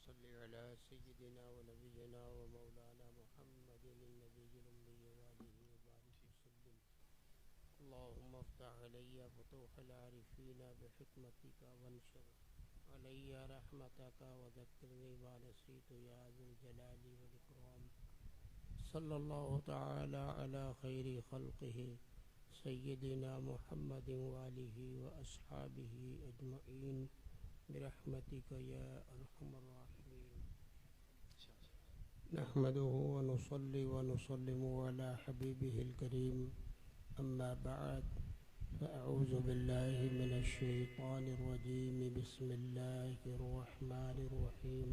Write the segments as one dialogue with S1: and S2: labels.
S1: صل على سيدنا ونبينا ومولانا محمد النبي الأمي وآله وبارك وسلم. اللهم افتح علي فتوح العارفين بحكمتك وانشر علي رحمتك وذكرني ما نسيت يا ذا الجلال والإكرام. صلى الله تعالى على خير خلقه سيدنا محمد وآله وأصحابه أجمعين برحمتك يا أرحم الراحمين. نحمده ونصلي ونسلم على حبيبه الكريم. أما بعد فأعوذ بالله من الشيطان الرجيم. بسم الله الرحمن الرحيم.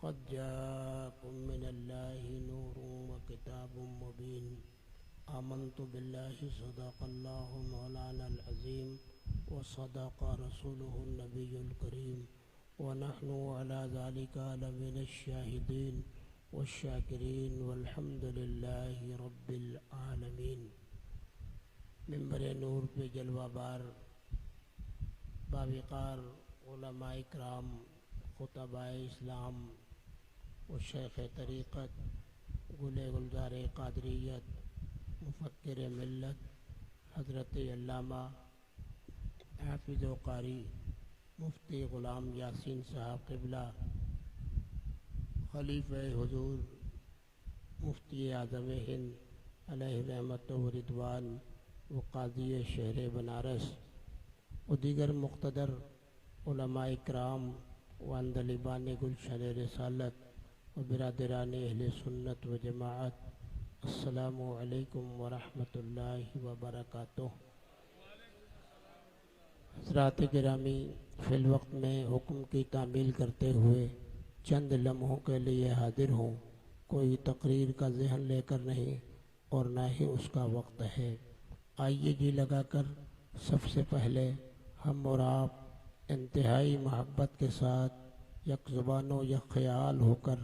S1: قد جاءكم من الله نور وكتاب مبين. آمنت بالله صدق الله مولانا العظيم وصدق رسوله النبي الكريم ونحن على ذلك لمن الشاهدين والشاكرين والحمد لله رب العالمين. منبر نور پہ جلوہ بار باوقار علماء اکرام، خطباء اسلام و شیخ طریقت، گل گلزار قادریت، مفکر ملت حضرت علامہ حافظ و قاری مفتی غلام یاسین صاحب قبلہ، خلیفہ حضور مفتی اعظم ہند علیہ رحمت و رضوان و قاضی شہر بنارس و دیگر مقتدر علماء اکرام و اندلیبان گلشن رسالت و برادران اہل سنت و جماعت، السلام علیکم ورحمۃ اللہ وبرکاتہ. حضرات گرامی، فی الوقت میں حکم کی تعمیل کرتے ہوئے چند لمحوں کے لیے حاضر ہوں. کوئی تقریر کا ذہن لے کر نہیں اور نہ ہی اس کا وقت ہے. آئیے جی لگا کر سب سے پہلے ہم اور آپ انتہائی محبت کے ساتھ یک زبان و یک خیال ہو کر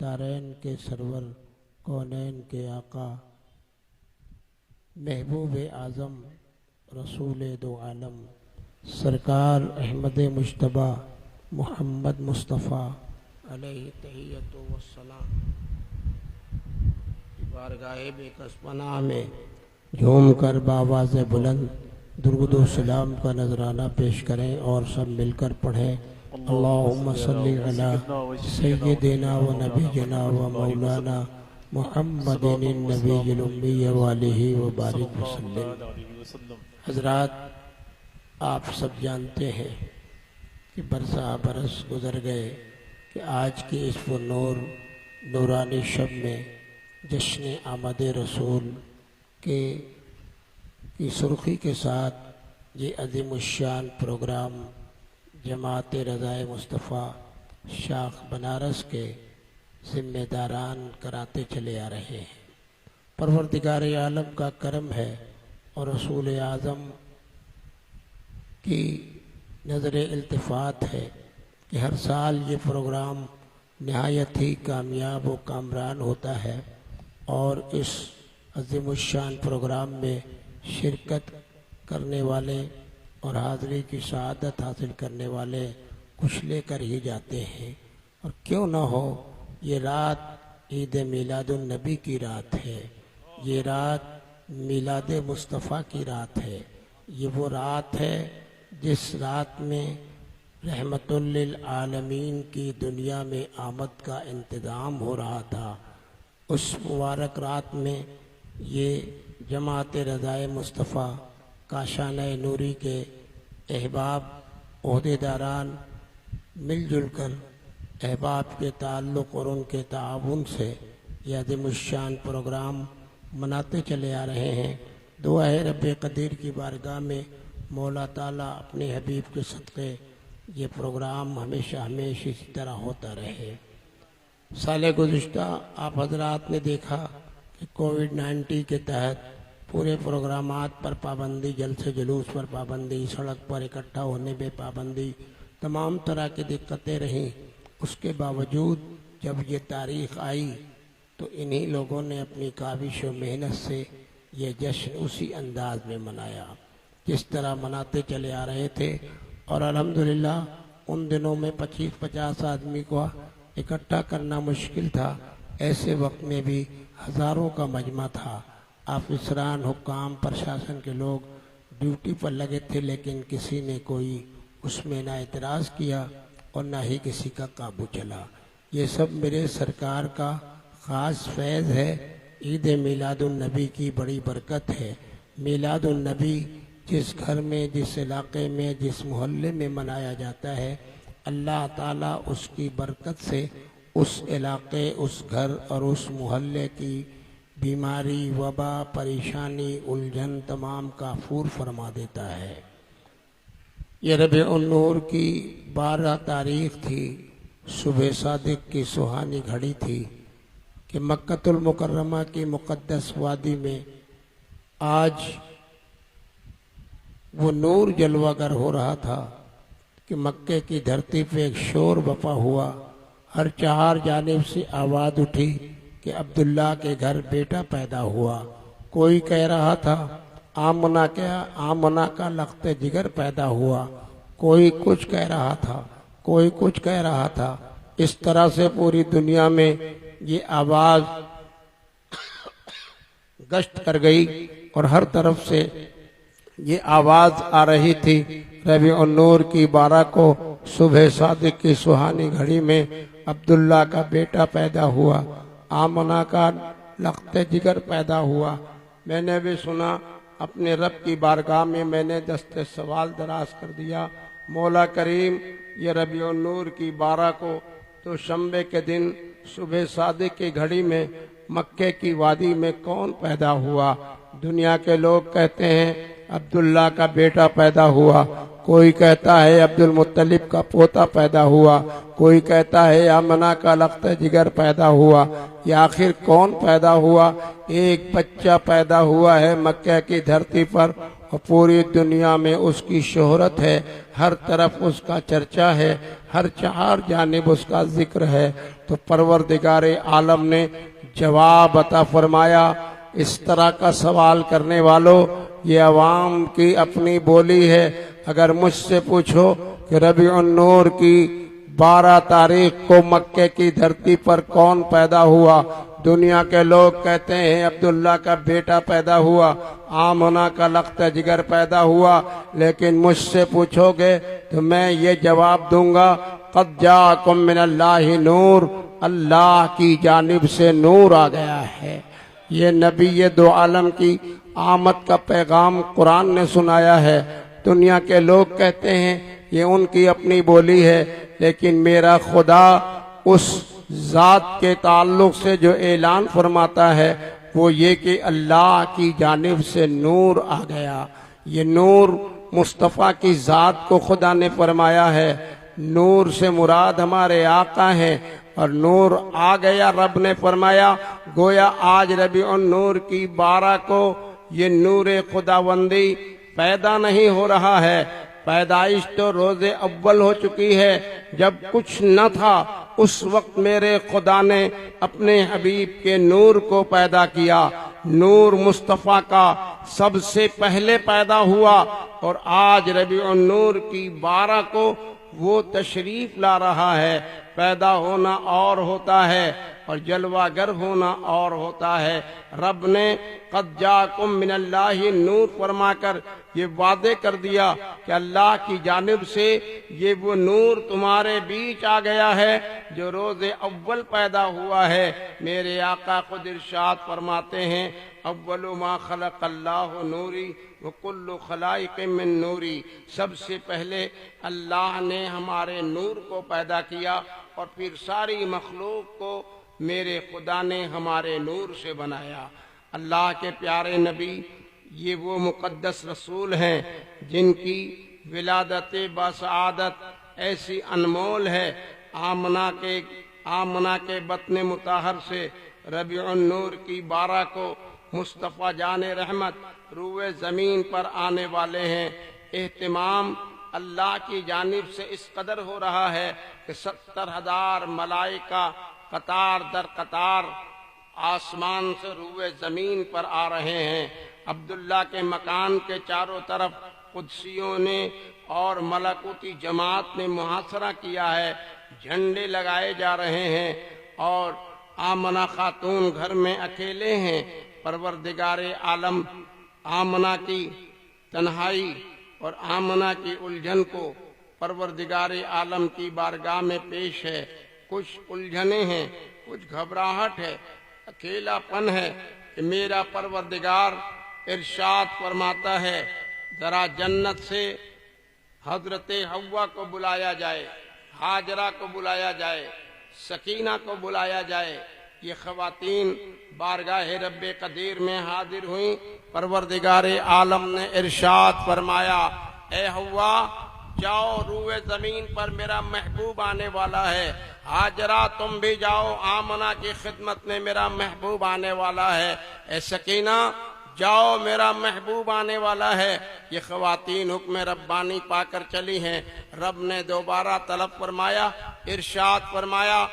S1: دارین کے سرور، کونین کے آقا، محبوب اعظم، رسول دو عالم، سرکار احمد مجتبیٰ محمد مصطفیٰ علیہ تحیت و السلام بارگاہ بے کس پناہ میں جھوم کر بآواز بلند درود و سلام کا نذرانہ پیش کریں اور سب مل کر پڑھیں. اللہم صلی علی سیدنا و نبینا و مولانا محمد النبی الامی وآلہ وبارک وسلم. حضرات، آپ سب جانتے ہیں کہ برسہ برس گزر گئے کہ آج کی اس پرنور نورانی شب میں جشن آمد رسول کی سرخی کے ساتھ یہ عظیم الشان پروگرام جماعت رضائے مصطفیٰ شاخ بنارس کے ذمہ داران کراتے چلے آ رہے ہیں. پروردگار عالم کا کرم ہے اور رسول اعظم کی نظر التفات ہے کہ ہر سال یہ پروگرام نہایت ہی کامیاب و کامران ہوتا ہے، اور اس عظیم الشان پروگرام میں شرکت کرنے والے اور حاضری کی سعادت حاصل کرنے والے کچھ لے کر ہی جاتے ہیں. اور کیوں نہ ہو، یہ رات عید میلاد النبی کی رات ہے، یہ رات میلاد مصطفیٰ کی رات ہے. یہ وہ رات ہے جس رات میں رحمت للعالمین کی دنیا میں آمد کا انتظام ہو رہا تھا. اس مبارک رات میں یہ جماعت رضائے مصطفیٰ کاشانہ نوری کے احباب، عہدیداران مل جل کر احباب کے تعلق اور ان کے تعاون سے یہ عظیم الشان پروگرام مناتے چلے آ رہے ہیں. دعا ہے رب قدیر کی بارگاہ میں مولا تعالیٰ اپنے حبیب کے صدقے یہ پروگرام ہمیشہ اسی طرح ہوتا رہے. سال گزشتہ آپ حضرات نے دیکھا کہ کووڈ-19 کے تحت پورے پروگرامات پر پابندی، جلسے جلوس پر پابندی، سڑک پر اکٹھا ہونے پہ پابندی، تمام طرح کی دقتیں رہیں. اس کے باوجود جب یہ تاریخ آئی تو انہی لوگوں نے اپنی کاوش و محنت سے یہ جشن اسی انداز میں منایا جس طرح مناتے چلے آ رہے تھے. اور الحمدللہ ان دنوں میں 25-50 آدمی کو اکٹھا کرنا مشکل تھا۔ ایسے وقت میں بھی ہزاروں کا مجمع تھا۔ آفیسران، حکام، پرشاسن کے لوگ ڈیوٹی پر لگے تھے، لیکن کسی نے کوئی اس میں نہ اعتراض کیا اور نہ ہی کسی کا قابو چلا۔ یہ سب میرے سرکار کا خاص فیض ہے۔ عید میلاد النبی کی بڑی برکت ہے۔ میلاد النبی جس گھر میں، جس علاقے میں، جس محلے میں منایا جاتا ہے، اللہ تعالیٰ اس کی برکت سے اس علاقے، اس گھر اور اس محلے کی بیماری، وبا، پریشانی، الجھن تمام کافور فرما دیتا ہے۔ یہ ربیع النور کی 12 تاریخ تھی، صبح صادق کی سہانی گھڑی تھی کہ مکۃ المکرمہ کی مقدس وادی میں آج وہ نور جلوہ گر ہو رہا تھا کہ مکے کی دھرتی پہ ایک شور بپا ہوا۔ ہر 4 جانب سے آواز اٹھی کہ عبداللہ کے گھر بیٹا پیدا ہوا۔ کوئی کہہ رہا تھا آمنہ کا لخت جگر پیدا ہوا، کوئی کچھ کہہ رہا تھا، کوئی کچھ کہہ رہا تھا۔ اس طرح سے پوری دنیا میں یہ آواز گشت کر گئی اور ہر طرف سے یہ آواز آ رہی تھی۔ ربیع النور کی 12 کو صبح صادق کی سہانی گھڑی میں عبداللہ کا بیٹا پیدا ہوا، آمنہ کا لخت جگر پیدا ہوا۔ میں نے بھی سنا، اپنے رب کی بارگاہ میں نے دست سوال دراز کر دیا، مولا کریم، یہ ربیع النور کی 12 کو تو شنبے کے دن صبح صادق کی گھڑی میں مکے کی وادی میں کون پیدا ہوا؟ دنیا کے لوگ کہتے ہیں عبداللہ کا بیٹا پیدا ہوا، کوئی کہتا ہے عبد المطلب کا پوتا پیدا ہوا، کوئی کہتا ہے آمنہ کا لخت جگر پیدا ہوا۔ یہ آخر کون پیدا ہوا؟ ایک بچہ پیدا ہوا ہے مکہ کی دھرتی پر، اور پوری دنیا میں اس کی شہرت ہے، ہر طرف اس کا چرچا ہے، ہر 4 جانب اس کا ذکر ہے۔ تو پروردگار عالم نے جواب عطا فرمایا، اس طرح کا سوال کرنے والوں، یہ عوام کی اپنی بولی ہے۔ اگر مجھ سے پوچھو کہ ربیع النور کی 12 تاریخ کو مکے کی دھرتی پر کون پیدا ہوا، دنیا کے لوگ کہتے ہیں عبداللہ کا بیٹا پیدا ہوا، آمنہ کا لخت جگر پیدا ہوا، لیکن مجھ سے پوچھو گے تو میں یہ جواب دوں گا، قد جاءکم من اللہ نور، اللہ کی جانب سے نور آ گیا ہے۔ یہ نبی دو عالم کی آمد کا پیغام قرآن نے سنایا ہے۔ دنیا کے لوگ کہتے ہیں یہ ان کی اپنی بولی ہے، لیکن میرا خدا اس ذات کے تعلق سے جو اعلان فرماتا ہے وہ یہ کہ اللہ کی جانب سے نور آ گیا۔ یہ نور مصطفیٰ کی ذات کو خدا نے فرمایا ہے۔ نور سے مراد ہمارے آقا ہیں، اور نور آ گیا، رب نے فرمایا، گویا آج ربیع النور کی 12 کو یہ نور خداوندی پیدا نہیں ہو رہا ہے۔ پیدائش تو روز اول ہو چکی ہے، جب کچھ نہ تھا اس وقت میرے خدا نے اپنے حبیب کے نور کو پیدا کیا۔ نور مصطفیٰ کا سب سے پہلے پیدا ہوا، اور آج ربیع النور کی 12 کو وہ تشریف لا رہا ہے۔ پیدا ہونا اور ہوتا ہے اور جلوہ گر ہونا اور ہوتا ہے۔ رب نے قد جاءکم من اللہ نور فرما کر یہ وعدے کر دیا کہ اللہ کی جانب سے یہ وہ نور تمہارے بیچ آ گیا ہے جو روز اول پیدا ہوا ہے۔ میرے آقا خود ارشاد فرماتے ہیں، اول ما خلق اللہ نوری وکل خلائق من نوری، سب سے پہلے اللہ نے ہمارے نور کو پیدا کیا اور پھر ساری مخلوق کو میرے خدا نے ہمارے نور سے بنایا۔ اللہ کے پیارے نبی یہ وہ مقدس رسول ہیں جن کی ولادت بسعادت ایسی انمول ہے۔ آمنہ کے بطن مطہر سے ربیع النور کی 12 کو مصطفیٰ جان رحمت روئے زمین پر آنے والے ہیں۔ اہتمام اللہ کی جانب سے اس قدر ہو رہا ہے کہ 70,000 ملائکہ قطار در قطار آسمان سے روئے زمین پر آ رہے ہیں۔ عبداللہ کے مکان کے چاروں طرف قدسیوں نے
S2: اور ملکوتی جماعت نے محاصرہ کیا ہے، جھنڈے لگائے جا رہے ہیں، اور آمنہ خاتون گھر میں اکیلے ہیں۔ پروردگار عالم آمنہ کی تنہائی اور آمنہ کی الجھن کو پروردگار عالم کی بارگاہ میں پیش ہے۔ کچھ الجھنیں ہیں، کچھ گھبراہٹ ہے، اکیلا پن ہے کہ میرا پروردگار ارشاد فرماتا ہے ذرا جنت سے حضرت حوا کو بلایا جائے، ہاجرہ کو بلایا جائے، سکینہ کو بلایا جائے۔ یہ خواتین بارگاہ رب قدیر میں حاضر ہوئیں۔ پروردگار عالم نے ارشاد فرمایا اے حوا جاؤ، روئے زمین پر میرا محبوب آنے والا ہے۔ ہاجرہ تم بھی جاؤ، آمنہ کی خدمت میں میرا محبوب آنے والا ہے۔ اے سکینہ جاؤ، میرا محبوب آنے والا ہے۔ یہ خواتین حکم ربانی پا کر چلی ہیں۔ رب نے دوبارہ طلب فرمایا، ارشاد فرمایا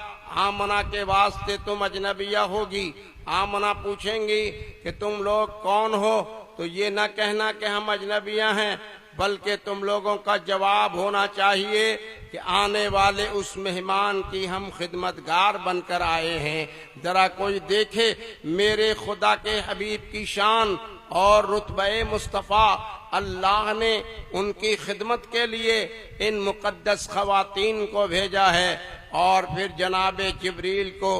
S2: آمنہ کے واسطے تم اجنبیہ ہوگی۔ آمنہ پوچھیں گی کہ تم لوگ کون ہو، تو یہ نہ کہنا کہ ہم اجنبیہ ہیں، بلکہ تم لوگوں کا جواب ہونا چاہیے کہ آنے والے اس مہمان کی ہم خدمتگار بن کر آئے ہیں۔ ذرا کوئی دیکھے میرے خدا کے حبیب کی شان اور رتبہ مصطفیٰ۔ اللہ نے ان کی خدمت کے لیے ان مقدس خواتین کو بھیجا ہے۔ اور پھر جناب جبریل کو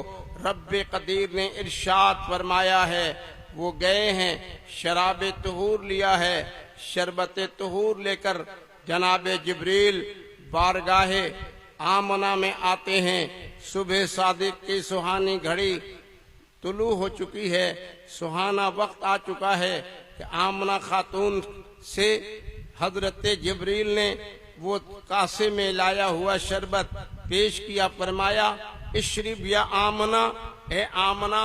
S2: رب قدیر نے ارشاد فرمایا ہے، وہ گئے ہیں، شراب طہور لیا ہے، شربت طہور لے کر جناب جبریل بارگاہ آمنہ میں آتے ہیں۔ صبح صادق کی سہانی گھڑی طلوع ہو چکی ہے، سہانا وقت آ چکا ہے کہ آمنہ خاتون سے حضرت جبریل نے وہ کاسے میں لایا ہوا شربت پیش کیا، فرمایا اشرب یا آمنہ، اے آمنہ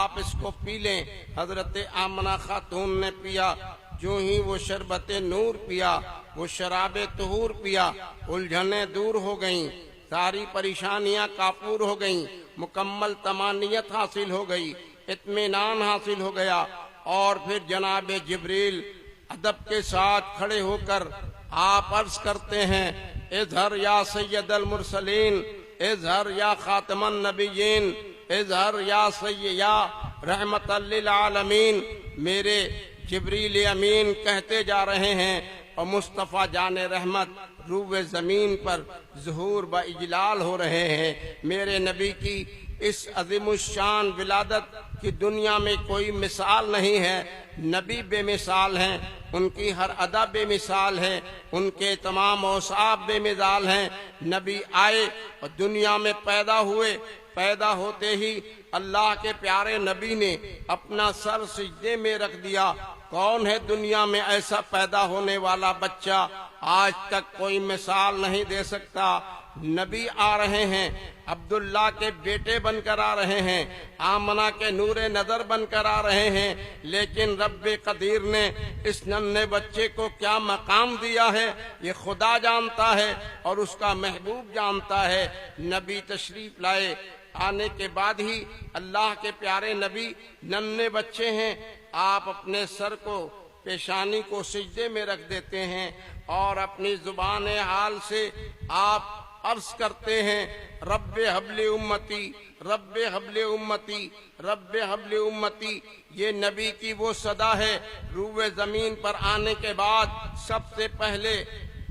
S2: آپ اس کو پی لیں۔ حضرت آمنہ خاتون نے پیا، جو ہی وہ شربت نور پیا، وہ شراب طہور پیا، الجھنیں دور ہو گئیں، ساری پریشانیاں کافور ہو گئیں، مکمل طمانینت حاصل ہو گئی، اطمینان حاصل ہو گیا۔ اور پھر جناب جبریل ادب کے ساتھ کھڑے ہو کر آپ عرض کرتے ہیں اظہر یا سید المرسلین، اظہر یا خاتم النبیین، اظہر یا یا رحمت للعالمین۔ میرے جبریل امین کہتے جا رہے ہیں اور مصطفیٰ جان رحمت روئے زمین پر ظہور با اجلال ہو رہے ہیں۔ میرے نبی کی اس عظیم الشان ولادت کی دنیا میں کوئی مثال نہیں ہے۔ نبی بے مثال ہیں، ان کی ہر ادا بے مثال ہے، ان کے تمام اوصاف بے مثال ہیں۔ نبی آئے اور دنیا میں پیدا ہوئے، پیدا ہوتے ہی اللہ کے پیارے نبی نے اپنا سر سجدے میں رکھ دیا۔ کون ہے دنیا میں ایسا پیدا ہونے والا بچہ؟ آج تک کوئی مثال نہیں دے سکتا۔ نبی آ رہے ہیں، عبداللہ کے بیٹے بن کر آ رہے ہیں، آمنہ کے نور نظر بن کر آ رہے ہیں، لیکن رب قدیر نے اس ننھے بچے کو کیا مقام دیا ہے یہ خدا جانتا ہے اور اس کا محبوب جانتا ہے۔ نبی تشریف لائے، آنے کے بعد ہی اللہ کے پیارے نبی ننھے بچے ہیں، آپ اپنے سر کو، پیشانی کو سجدے میں رکھ دیتے ہیں اور اپنی زبان حال سے آپ عرض کرتے ہیں رب حبل امتی، رب حبل امتی، رب حبل امتی۔ یہ نبی کی وہ صدا ہے، روئے زمین پر آنے کے بعد سب سے پہلے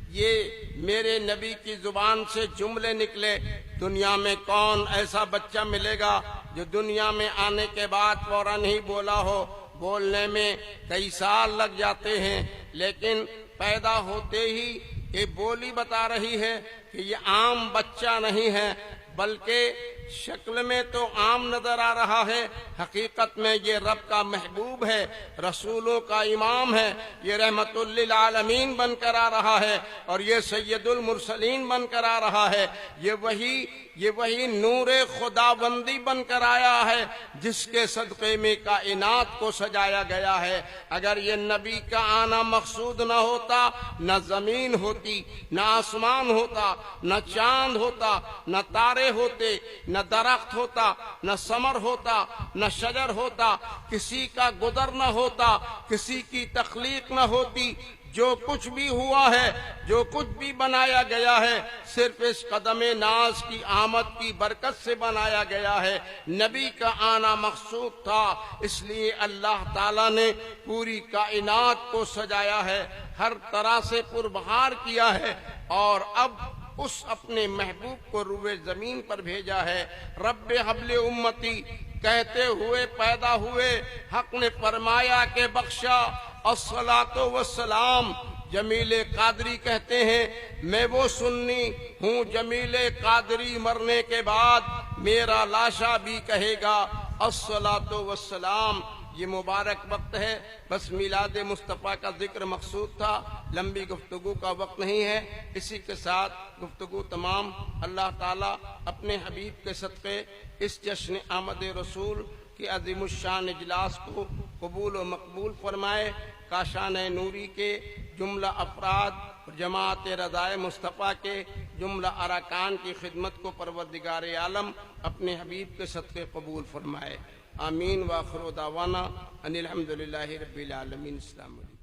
S2: یہ میرے نبی کی زبان سے جملے نکلے۔ دنیا میں کون ایسا بچہ ملے گا جو دنیا میں آنے کے بعد فوراً ہی بولا ہو؟ بولنے میں کئی سال لگ جاتے ہیں، لیکن پیدا ہوتے ہی یہ بولی بتا رہی ہے کہ یہ عام بچہ نہیں ہے، بلکہ شکل میں تو عام نظر آ رہا ہے، حقیقت میں یہ رب کا محبوب ہے، رسولوں کا امام ہے، یہ رحمت للعالمین بن کر آ رہا ہے اور یہ سید المرسلین بن کر آ رہا ہے۔ یہ وہی نور خداوندی بن کر آیا ہے جس کے صدقے میں کائنات کو سجایا گیا ہے۔ اگر یہ نبی کا آنا مقصود نہ ہوتا، نہ زمین ہوتی، نہ آسمان ہوتا، نہ چاند ہوتا، نہ تارے ہوتے، نہ درخت ہوتا، نہ ثمر ہوتا، نہ شجر ہوتا، کسی کا گزر نہ ہوتا، کسی کی تخلیق نہ ہوتی، جو کچھ بھی ہوا ہے، جو کچھ بھی بنایا گیا ہے، صرف اس قدم ناز کی آمد کی برکت سے بنایا گیا ہے۔ نبی کا آنا مقصود تھا، اس لیے اللہ تعالیٰ نے پوری کائنات کو سجایا ہے، ہر طرح سے پربہار کیا ہے، اور اب اس اپنے محبوب کو روئے زمین پر بھیجا ہے۔ رب حبل امتی کہتے ہوئے پیدا ہوئے، حق نے فرمایا کہ بخشا الصلاۃ والسلام۔ جمیل قادری کہتے ہیں میں وہ سنی ہوں، جمیل قادری مرنے کے بعد میرا لاشا بھی کہے گا الصلاۃ والسلام۔ یہ مبارک وقت ہے، بس میلاد مصطفیٰ کا ذکر مقصود تھا، لمبی گفتگو کا وقت نہیں ہے۔ اسی کے ساتھ گفتگو تمام۔ اللہ تعالیٰ اپنے حبیب کے صدقے اس جشن آمد رسول کی عظیم الشان اجلاس کو قبول و مقبول فرمائے۔ کاشان نوری کے جملہ افراد اور جماعت رضائے مصطفیٰ کے جملہ ارکان کی خدمت کو پروردگار عالم اپنے حبیب کے صدقے قبول فرمائے۔ آمین۔ وآخر دعوانا ان الحمدللہ رب العالمین۔ السلام علیکم۔